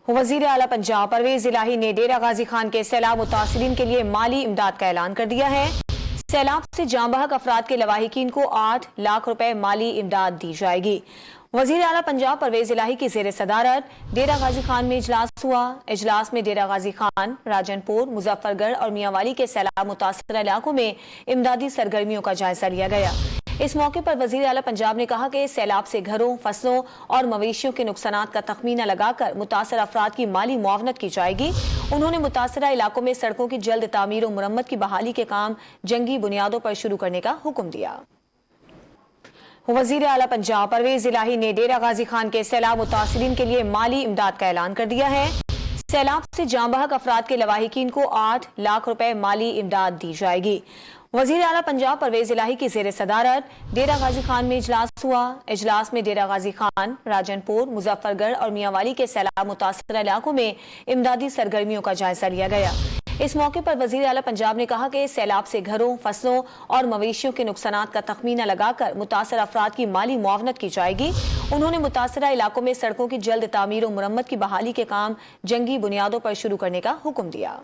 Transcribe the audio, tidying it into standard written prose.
وزیر اعلیٰ پنجاب پرویز الہی نے ڈیرہ غازی خان کے سیلاب متاثرین کے لیے مالی امداد کا اعلان کر دیا ہے۔ سیلاب سے جاں بحق افراد کے لواحقین کو 8 لاکھ روپے مالی امداد دی جائے گی۔ وزیر اعلیٰ پنجاب پرویز الہی کی زیر صدارت ڈیرہ غازی خان میں اجلاس ہوا۔ اجلاس میں ڈیرہ غازی خان، راجن پور، مظفر گڑھ اور میاں والی کے سیلاب متاثرہ علاقوں میں امدادی سرگرمیوں کا جائزہ لیا گیا۔ اس موقع پر وزیر اعلیٰ پنجاب نے کہا کہ سیلاب سے گھروں، فصلوں اور مویشیوں کے نقصانات کا تخمینہ لگا کر متاثرہ افراد کی مالی معاونت کی جائے گی۔ انہوں نے متاثرہ علاقوں میں سڑکوں کی جلد تعمیر و مرمت کی بحالی کے کام جنگی بنیادوں پر شروع کرنے کا حکم دیا۔ وزیر اعلیٰ پنجاب پرویز الہی نے ڈیرہ غازی خان کے سیلاب متاثرین کے لیے مالی امداد کا اعلان کر دیا ہے۔ سیلاب سے جاں بحق افراد کے لواحقین کو 8 لاکھ روپے مالی امداد دی جائے گی۔ وزیر اعلیٰ پنجاب پرویز الہی کی زیر صدارت ڈیرہ غازی خان میں اجلاس ہوا۔ اجلاس میں ڈیرہ غازی خان، راجن پور، مظفر گڑھ اور میاں والی کے سیلاب متاثرہ علاقوں میں امدادی سرگرمیوں کا جائزہ لیا گیا۔ اس موقع پر وزیر اعلیٰ پنجاب نے کہا کہ سیلاب سے گھروں، فصلوں اور مویشیوں کے نقصانات کا تخمینہ لگا کر متاثرہ افراد کی مالی معاونت کی جائے گی۔ انہوں نے متاثرہ علاقوں میں سڑکوں کی جلد تعمیر و مرمت کی بحالی کے کام جنگی بنیادوں پر شروع کرنے کا حکم دیا۔